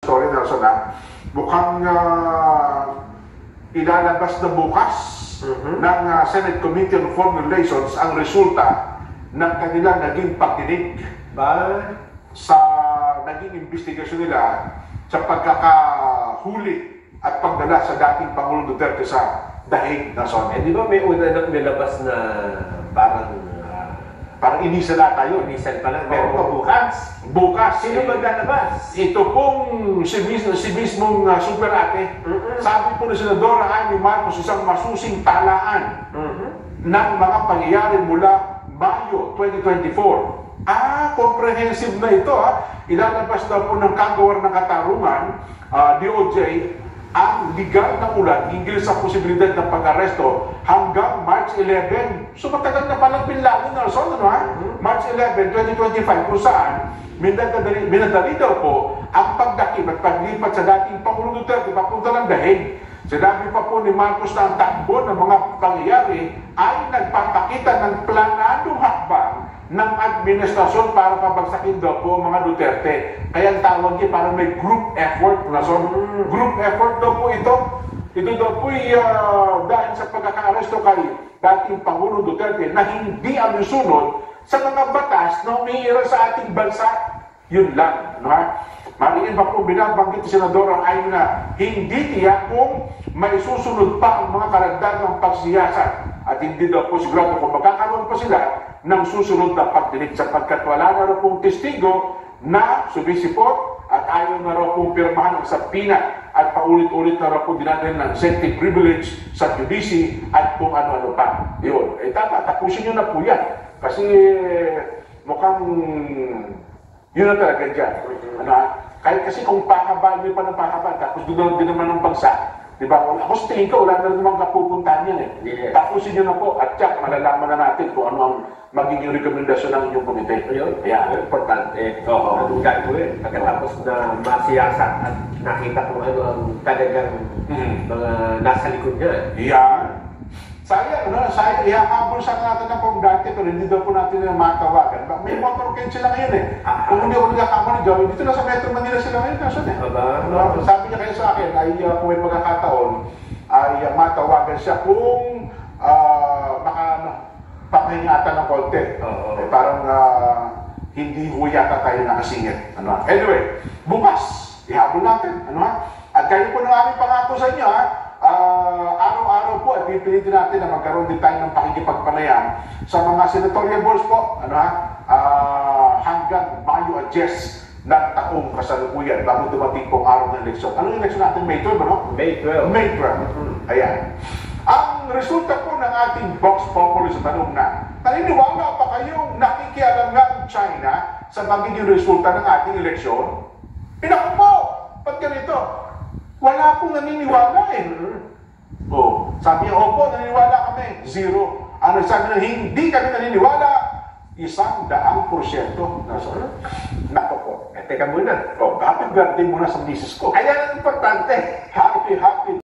Sorry, Nelson, mukhang ilalabas na bukas ng Senate Committee on Foreign Relations ang resulta ng kanilang naging pagdinig sa naging investigasyon nila sa pagkakahuli at pagdala sa dating Pangulong Duterte sa dahig na zone. Di ba may una nang nilabas na parang inisala tayo. Inisal pala. Pero bukas. Bukas. Sino maglalabas? Ito pong si mismong super ate. Sabi po ni Senadora Amy Marcos, isang masusing talaan ng mga pangyayari mula Mayo 2024. Comprehensive na ito. Ilalabas na po ng Kagawad ng Katarungan, DOJ, ang legal na ulat hinggil sa posibilidad ng pag-aresto hanggang March 11. So matagal na palang pinlano na. So March 11, 2025, kung saan minadali daw po ang pagdakip at paglipat sa dating Pangulong Duterte papunta ng dahig. Sinabi pa po ni Marcos na ang takbo ng mga pangyayari ay nagpapakita ng planadong hakbang ng administrasyon para pabagsakin daw po mga Duterte. Kaya ang tawag niya parang may group effort. Group effort daw po ito. Ito daw po dahil sa pagkaka-aresto kay dating Pangulong Duterte na hindi alusunod sa mga batas na umiira sa ating bansa. Yun lang. Mariin pa po binabanggit si Senadora ay na hindi tiyak kung may susunod pa ang mga karagdagang pagsiyasat at hindi daw po sigurado kung magkakaroon pa sila ng susunod na pagdinig sapagkat wala na raw pong testigo na sumisipot at ayaw na raw pong pirmahan ang sapina at paulit-ulit na raw po dinadala ng sensitive privilege sa judici at kung ano-ano pa. Yun. Tapusin nyo na po yan. Kasi mukhang yun na talaga dyan. Kahit kasi kung pakaba, yun pa ng pakaba, tapos doon din naman ng bansa. Diba? Ako sa tingin ko, wala na naman kapupuntahan yan . Tapusin nyo na po at tsak, malalaman na natin kung ano ang magiging rekomendasyon ng inyong komite. Yan, importante. Anong gagawin? Pagkatapos na masiyasat at nakita kung ano ang talagang mga nasa likod niya. Yan. Sayang, ihahabol sa natin ng pagdati ito, hindi daw po natin na matawagan. May motorcade sila ngayon Kung hindi ako nagkakamali gawin, dito na sa Metro Manila sila ngayon. Sabi niya kayo sa akin, ay kung may pagkakataon, ay matawagan siya kung pakahingatan ng konti. Parang hindi ho yata tayo nakasingit. Anyway, bukas, ihabol natin. At kayo po ng aming pangako sa inyo, araw-araw po at pipilitin natin na magkaroon din tayo ng pakikipagpanayam sa mga senatorial balls po hanggang Mayo at Jess ng taong kasalukuyan bago dumating pong araw ng eleksyon. Anong eleksyon natin? May 12, May 12. May 12. Ayan. Ang resulta po ng ating Vox Populi sa tanong na, naniniwala pa kayong nakikialam nga ang China sa magiging resulta ng ating eleksyon? Inaku po! Pag ganito, wala pong naniniwala sabi niya, opo, naniniwala kami. 0. Ano sabi na, hindi kami naniniwala. 100%. Nako po. Teka muna. Happy birthday muna sa misis ko. Ayan ang importante. Happy